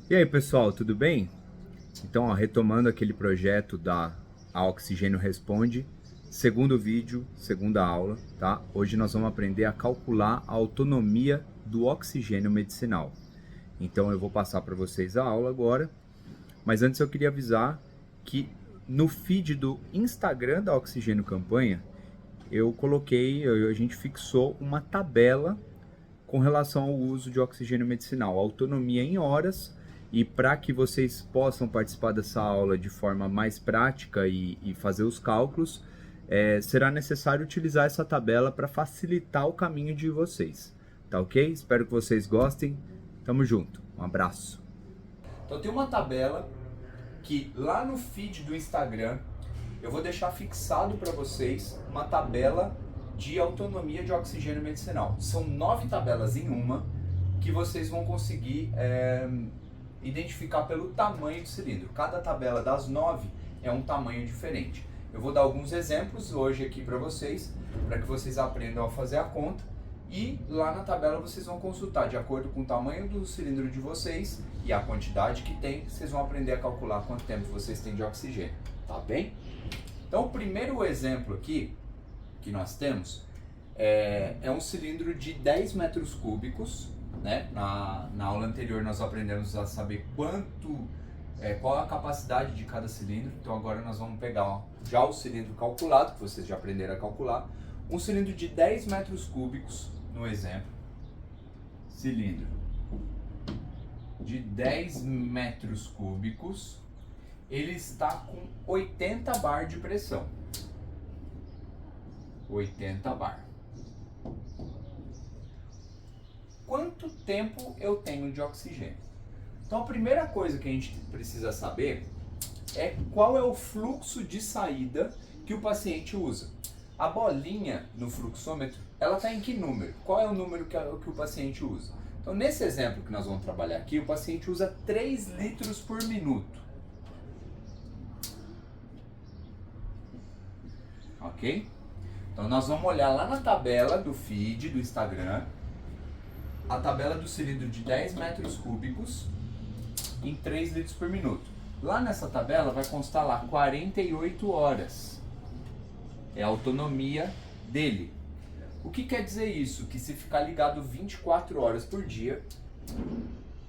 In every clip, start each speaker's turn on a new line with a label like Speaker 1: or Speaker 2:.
Speaker 1: E aí, pessoal, tudo bem? Então, ó, retomando aquele projeto da A Oxigênio Responde, segundo vídeo, segunda aula, tá? Hoje nós vamos aprender a calcular a autonomia do oxigênio medicinal. Então, eu vou passar para vocês a aula agora, mas antes eu queria avisar que no feed do Instagram da Oxigênio Campanha, a gente fixou uma tabela com relação ao uso de oxigênio medicinal, autonomia em horas, e para que vocês possam participar dessa aula de forma mais prática e fazer os cálculos, será necessário utilizar essa tabela para facilitar o caminho de vocês. Tá ok? Espero que vocês gostem. Tamo junto. Um abraço. Então tem uma tabela que lá no feed do Instagram eu vou deixar fixado para vocês uma tabela de autonomia de oxigênio medicinal. São 9 tabelas em uma que vocês vão conseguir identificar pelo tamanho do cilindro. Cada tabela das 9 é um tamanho diferente. Eu vou dar alguns exemplos hoje aqui para vocês que vocês aprendam a fazer a conta. E lá na tabela vocês vão consultar de acordo com o tamanho do cilindro de vocês e a quantidade que tem, vocês vão aprender a calcular quanto tempo vocês têm de oxigênio, tá bem? Então o primeiro exemplo aqui que nós temos é um cilindro de 10 metros cúbicos, né? Na aula anterior nós aprendemos a saber qual a capacidade de cada cilindro, então agora nós vamos pegar já o cilindro calculado, que vocês já aprenderam a calcular, um cilindro de 10 metros cúbicos, no exemplo, cilindro de 10 metros cúbicos, ele está com 80 bar de pressão. 80 bar. Quanto tempo eu tenho de oxigênio? Então a primeira coisa que a gente precisa saber é qual é o fluxo de saída que o paciente usa. A bolinha no fluxômetro, ela está em que número? Qual é o número que o paciente usa? Então nesse exemplo que nós vamos trabalhar aqui, o paciente usa 3 litros por minuto. Ok? Então nós vamos olhar lá na tabela do feed do Instagram, a tabela do cilindro de 10 metros cúbicos em 3 litros por minuto. Lá nessa tabela vai constar lá 48 horas. É a autonomia dele. O que quer dizer isso? Que se ficar ligado 24 horas por dia,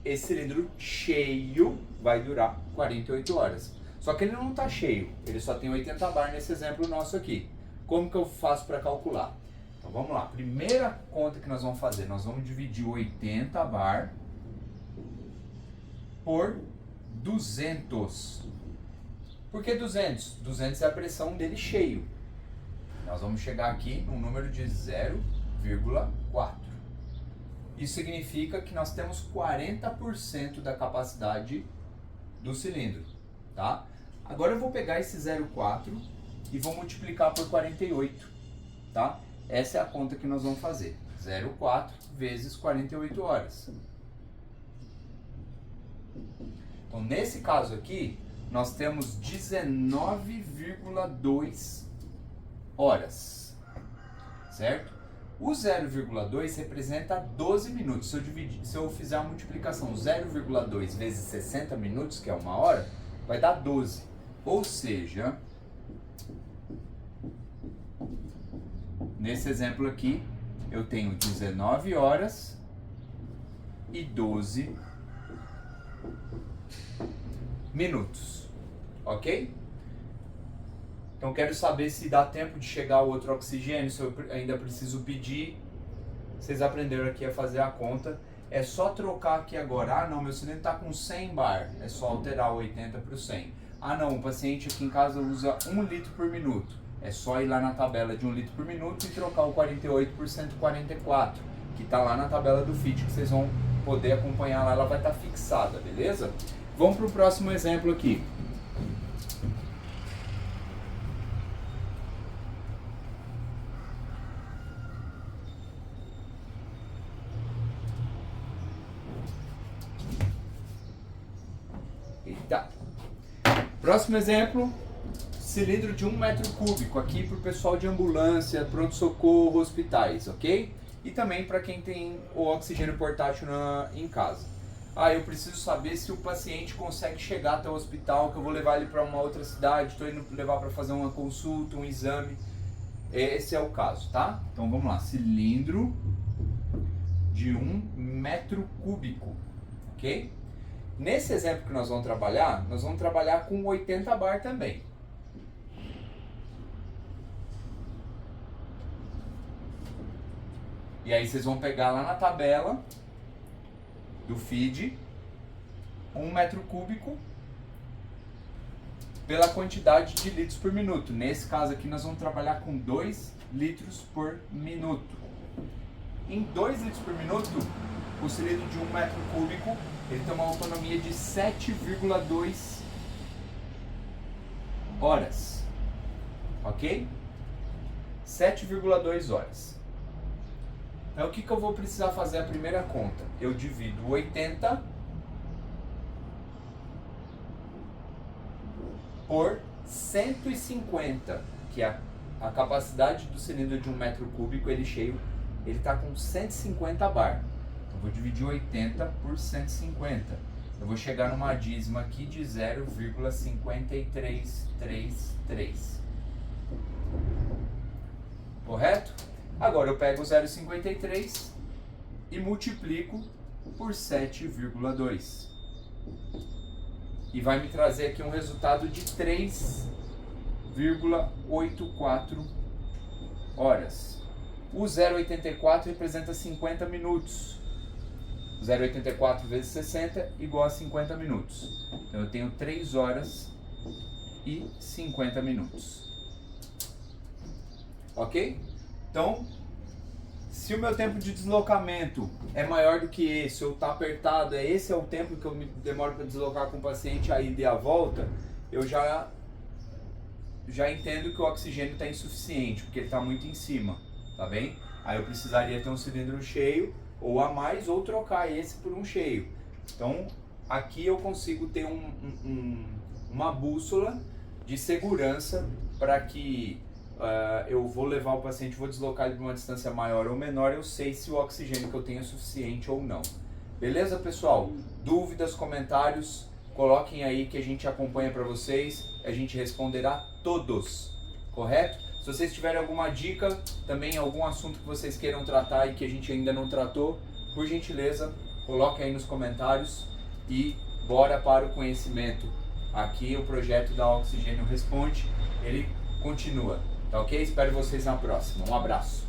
Speaker 1: esse cilindro cheio vai durar 48 horas. Só que ele não está cheio, ele só tem 80 bar nesse exemplo nosso aqui. Como que eu faço para calcular? Então vamos lá, primeira conta que nós vamos fazer, nós vamos dividir 80 bar por 200. Por que 200? 200 é a pressão dele cheio. Nós vamos chegar aqui num número de 0,4. Isso significa que nós temos 40% da capacidade do cilindro, tá? Agora eu vou pegar esse 0,4 e vou multiplicar por 48, tá? Essa é a conta que nós vamos fazer. 0,4 vezes 48 horas. Então, nesse caso aqui, nós temos 19,2 horas, certo? O 0,2 representa 12 minutos. Se eu fizer a multiplicação 0,2 vezes 60 minutos, que é uma hora, vai dar 12. Ou seja, nesse exemplo aqui, eu tenho 19 horas e 12 minutos, ok? Então quero saber se dá tempo de chegar o outro oxigênio, se eu ainda preciso pedir. Vocês aprenderam aqui a fazer a conta. É só trocar aqui agora. Ah não, meu cilindro está com 100 bar. É só alterar o 80 para o 100. Ah não, o paciente aqui em casa usa 1 litro por minuto. É só ir lá na tabela de 1 litro por minuto e trocar o 48 por 144, que está lá na tabela do feed, que vocês vão poder acompanhar lá, ela vai estar fixada, beleza? Vamos para o próximo exemplo aqui. Eita. Próximo exemplo, cilindro de 1 metro cúbico, aqui para o pessoal de ambulância, pronto-socorro, hospitais, ok? E também para quem tem o oxigênio portátil em casa. eu preciso saber se o paciente consegue chegar até o hospital, que eu vou levar ele para uma outra cidade, estou indo levar para fazer uma consulta, um exame. Esse é o caso, tá? Então vamos lá, cilindro de 1 metro cúbico, ok? Nesse exemplo que nós vamos trabalhar com 80 bar também. E aí vocês vão pegar lá na tabela do feed 1 metro cúbico pela quantidade de litros por minuto. Nesse caso aqui nós vamos trabalhar com 2 litros por minuto. Em 2 litros por minuto, o cilindro de 1 metro cúbico ele tem uma autonomia de 7,2 horas. Ok? 7,2 horas. Então o que eu vou precisar fazer a primeira conta? Eu divido 80 por 150, que é a capacidade do cilindro de 1 metro cúbico, ele cheio, ele está com 150 bar. Então vou dividir 80 por 150. Eu vou chegar numa dízima aqui de 0,5333. Correto? Agora eu pego o 0,53 e multiplico por 7,2. E vai me trazer aqui um resultado de 3,84 horas. O 0,84 representa 50 minutos. 0,84 vezes 60 igual a 50 minutos. Então eu tenho 3 horas e 50 minutos. Ok? Então, se o meu tempo de deslocamento é maior do que esse, ou está apertado, esse é o tempo que eu me demoro para deslocar com o paciente a ida e a volta, eu já entendo que o oxigênio está insuficiente, porque ele está muito em cima, tá bem? Aí eu precisaria ter um cilindro cheio, ou a mais, ou trocar esse por um cheio. Então, aqui eu consigo ter uma bússola de segurança para que eu vou levar o paciente, vou deslocar ele para uma distância maior ou menor, eu sei se o oxigênio que eu tenho é suficiente ou não. Beleza, pessoal? Dúvidas, comentários, coloquem aí que a gente acompanha para vocês, a gente responderá todos, correto? Se vocês tiverem alguma dica, também algum assunto que vocês queiram tratar e que a gente ainda não tratou, por gentileza, coloquem aí nos comentários e bora para o conhecimento. Aqui o projeto da Oxigênio Responde, ele continua. Tá ok? Espero vocês na próxima. Um abraço.